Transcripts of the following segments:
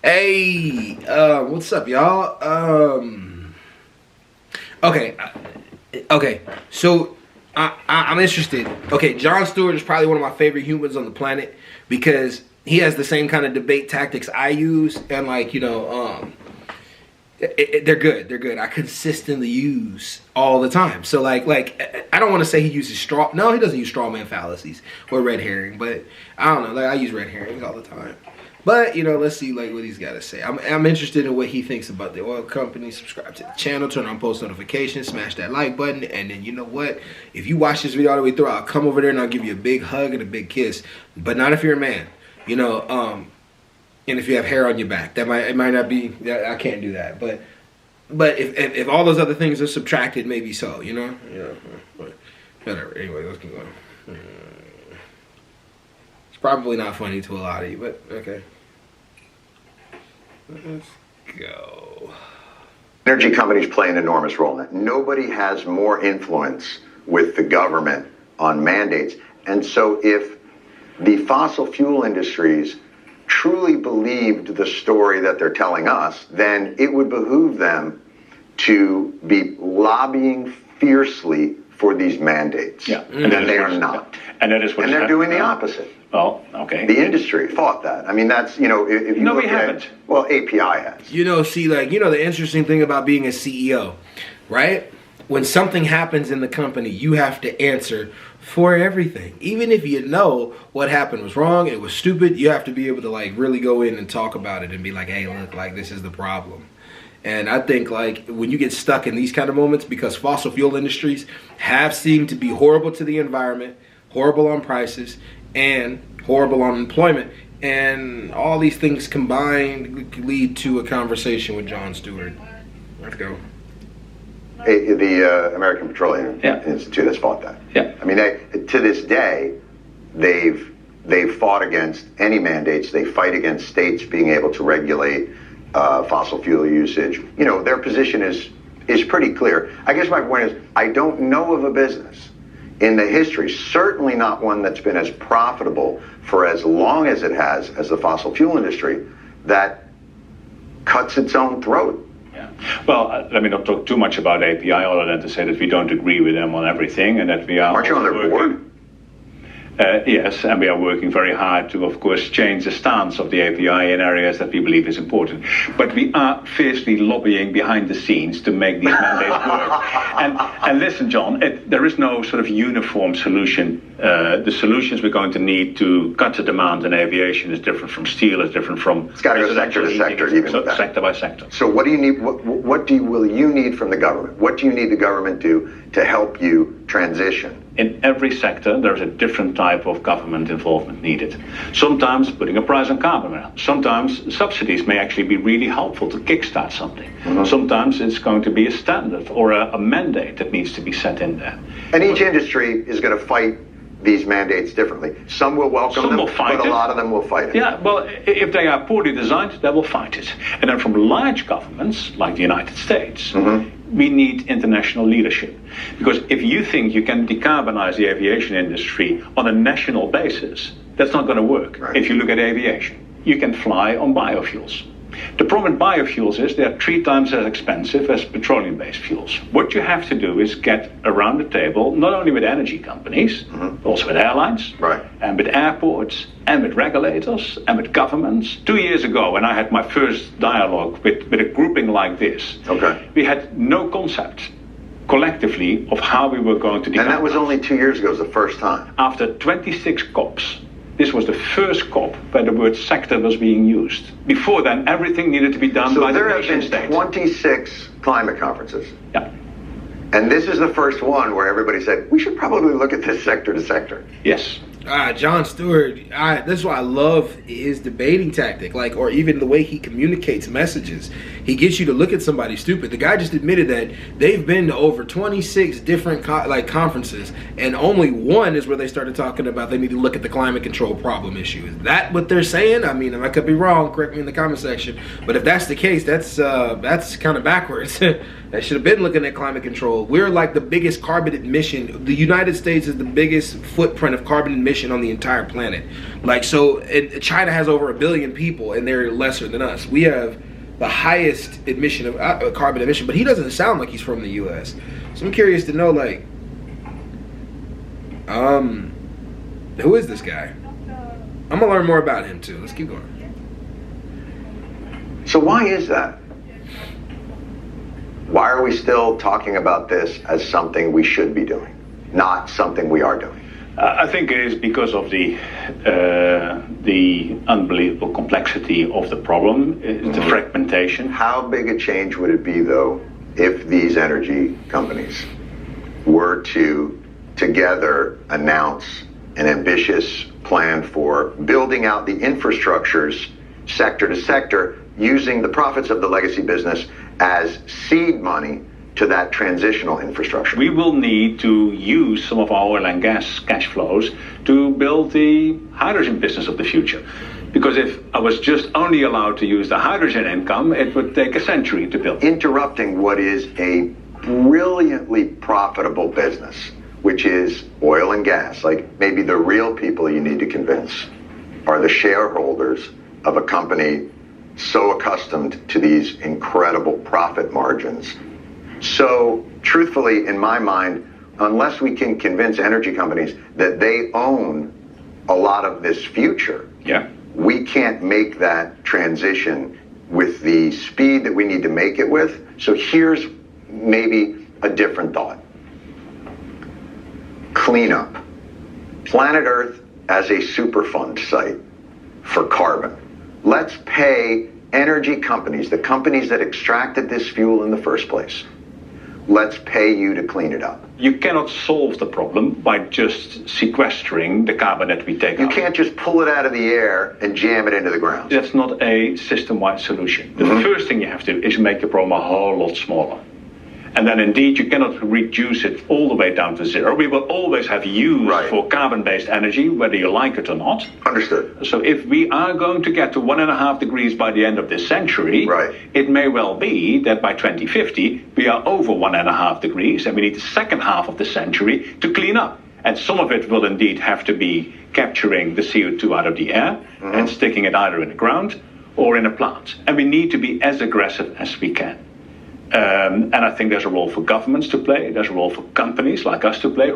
Hey, what's up, y'all? Okay. So I'm interested. Okay, Jon Stewart is probably one of my favorite humans on the planet because he has the same kind of debate tactics I use, and they're good. They're good. I consistently use all the time. So like I don't want to say he uses straw. No, he doesn't use straw man fallacies or red herring. But I don't know. Like I use red herrings all the time. But let's see what he's got to say. I'm interested in what he thinks about the oil company. Subscribe to the channel, turn on post notifications, smash that like button, and then you know what? If you watch this video all the way through, I'll come over there and I'll give you a big hug and a big kiss. But not if you're a man. And if you have hair on your back, it might not be. I can't do that. But if all those other things are subtracted, maybe so. But whatever. Anyway, let's keep going. It's probably not funny to a lot of you, but okay. Let's go. Energy companies play an enormous role in that. Nobody has more influence with the government on mandates. And so if the fossil fuel industries truly believed the story that they're telling us, then it would behoove them to be lobbying fiercely for these mandates. Yeah. And they are not. And that is what. And they're doing the opposite. Well, okay. The industry fought that. I mean, that's, if you No, look we haven't. at, well, API has. The interesting thing about being a CEO, right? When something happens in the company, you have to answer for everything. Even if you know what happened was wrong, it was stupid, you have to be able to really go in and talk about it and be like, hey, look, this is the problem. And I think when you get stuck in these kind of moments, because fossil fuel industries have seemed to be horrible to the environment, horrible on prices, and horrible on employment, and all these things combined lead to a conversation with Jon Stewart. Let's go. The American Petroleum Institute has fought that. Yeah. I mean, to this day, they've fought against any mandates. They fight against states being able to regulate fossil fuel usage. Their position is pretty clear. I guess my point is, I don't know of a business in the history, certainly not one that's been as profitable for as long as it has as the fossil fuel industry, that cuts its own throat. Yeah. Well, let me not talk too much about API, other than to say that we don't agree with them on everything, and that we are. Aren't you on their board? Yes, and we are working very hard to, of course, change the stance of the API in areas that we believe is important. But we are fiercely lobbying behind the scenes to make these mandates work. And listen, John, there is no sort of uniform solution. The solutions we're going to need to cut the demand in aviation is different from steel, is different from. It's got to go sector to sector, even with that. Sector by sector. So what do you need? Will you need from the government? What do you need the government to help you transition? In every sector, there's a different type of government involvement needed. Sometimes putting a price on carbon around. Sometimes subsidies may actually be really helpful to kickstart something. Mm-hmm. Sometimes it's going to be a standard or a mandate that needs to be set in there. And each industry is going to fight these mandates differently. Some will welcome them, but a lot of them will fight it. Yeah, well, if they are poorly designed, they will fight it. And then from large governments, like the United States, we need international leadership. Because if you think you can decarbonize the aviation industry on a national basis, that's not going to work. Right. If you look at aviation, you can fly on biofuels. The problem with biofuels is they're 3 times as expensive as petroleum-based fuels. What you have to do is get around the table, not only with energy companies, but also with airlines, and with airports, and with regulators, and with governments. 2 years ago, when I had my first dialogue with a grouping like this, we had no concept collectively of how we were going to decarbonize. And that was only 2 years ago, was the first time. After 26 COPs. This was the first COP where the word sector was being used. Before then, everything needed to be done by the nation state. So there have been 26 climate conferences. Yeah. And this is the first one where everybody said, we should probably look at this sector to sector. Yes. Jon Stewart, this is why I love his debating tactic, or even the way he communicates messages. He gets you to look at somebody stupid. The guy just admitted that they've been to over 26 different conferences, and only one is where they started talking about they need to look at the climate control problem issue. Is that what they're saying? I mean, I could be wrong. Correct me in the comment section. But if that's the case, that's kind of backwards. They should have been looking at climate control. We're like the biggest carbon emission. The United States is the biggest footprint of carbon emission emission on the entire planet. Like, so China has over 1 billion people, and they're lesser than us. We have the highest emission of carbon emission, but he doesn't sound like he's from the U.S. So I'm curious to know, like, who is this guy? I'm gonna learn more about him too. Let's keep going. So why is that? Why are we still talking about this as something we should be doing, not something we are doing? I think it is because of the unbelievable complexity of the problem, the fragmentation. How big a change would it be, though, if these energy companies were to together announce an ambitious plan for building out the infrastructures sector to sector, using the profits of the legacy business as seed money to that transitional infrastructure? We will need to use some of our oil and gas cash flows to build the hydrogen business of the future. Because if I was just only allowed to use the hydrogen income, it would take a century to build. Interrupting what is a brilliantly profitable business, which is oil and gas. Like, maybe the real people you need to convince are the shareholders of a company so accustomed to these incredible profit margins. So, truthfully, in my mind, unless we can convince energy companies that they own a lot of this future, we can't make that transition with the speed that we need to make it with. So here's maybe a different thought. Cleanup. Planet Earth as a Superfund site for carbon. Let's pay energy companies, the companies that extracted this fuel in the first place. Let's pay you to clean it up. You cannot solve the problem by just sequestering the carbon that we take out. You can't just pull it out of the air and jam it into the ground. That's not a system-wide solution. The first thing you have to do is make the problem a whole lot smaller. And then indeed you cannot reduce it all the way down to zero. We will always have use for carbon-based energy, whether you like it or not. Understood. So if we are going to get to 1.5 degrees by the end of this century, it may well be that by 2050 we are over 1.5 degrees, and we need the second half of the century to clean up. And some of it will indeed have to be capturing the CO2 out of the air and sticking it either in the ground or in a plant. And we need to be as aggressive as we can. And I think there's a role for governments to play. There's a role for companies like us to play.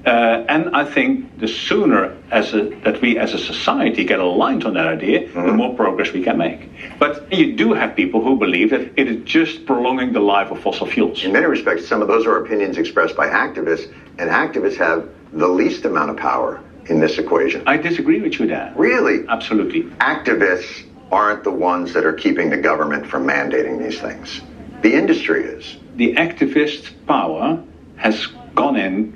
And I think the sooner that we as a society get aligned on that idea, the more progress we can make. But you do have people who believe that it is just prolonging the life of fossil fuels. In many respects, some of those are opinions expressed by activists, and activists have the least amount of power in this equation. I disagree with you there. Really? Absolutely. Activists aren't the ones that are keeping the government from mandating these things. The industry is. The activist power has gone in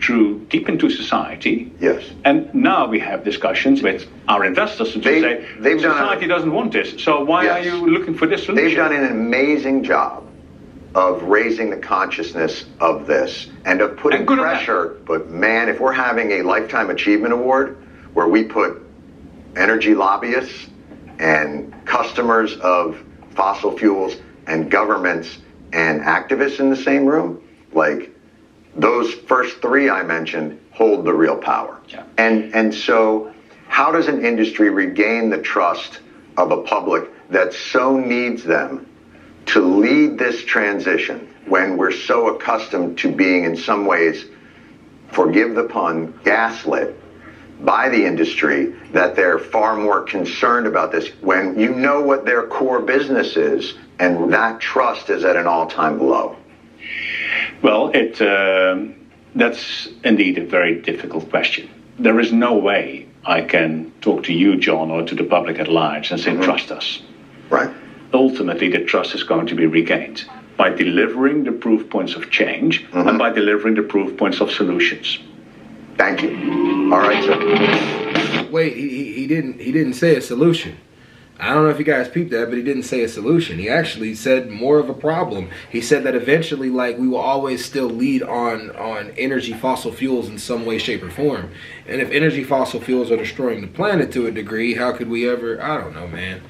deep into society. Yes. And now we have discussions with our investors who say, society doesn't want this, so why are you looking for this solution? They've done an amazing job of raising the consciousness of this and of putting pressure. But man, if we're having a Lifetime Achievement Award where we put energy lobbyists and customers of fossil fuels and governments and activists in the same room, like, those first three I mentioned hold the real power. Yeah. And so how does an industry regain the trust of a public that so needs them to lead this transition when we're so accustomed to being, in some ways, forgive the pun, gaslit by the industry, that they're far more concerned about this when you know what their core business is, and that trust is at an all-time low? Well, that's indeed a very difficult question. There is no way I can talk to you, John, or to the public at large and say, trust us. Right. Ultimately, the trust is going to be regained by delivering the proof points of change and by delivering the proof points of solutions. Thank you. All right, sir. Wait, he didn't say a solution. I don't know if you guys peeped that, but he didn't say a solution. He actually said more of a problem. He said that eventually, like, we will always still lead on energy fossil fuels in some way, shape, or form. And if energy fossil fuels are destroying the planet to a degree, how could we ever? I don't know, man.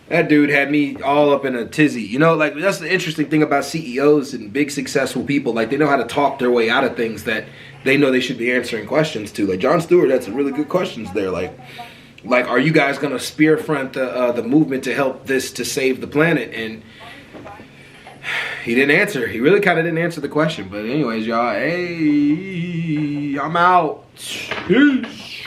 That dude had me all up in a tizzy. You know, like, that's the interesting thing about CEOs and big successful people. Like, they know how to talk their way out of things that they know they should be answering questions to. Like Jon Stewart had some really good questions there. Like are you guys gonna spearfront the movement to help to save the planet? And he didn't answer. He really kind of didn't answer the question. But anyways, y'all, hey, I'm out. Peace.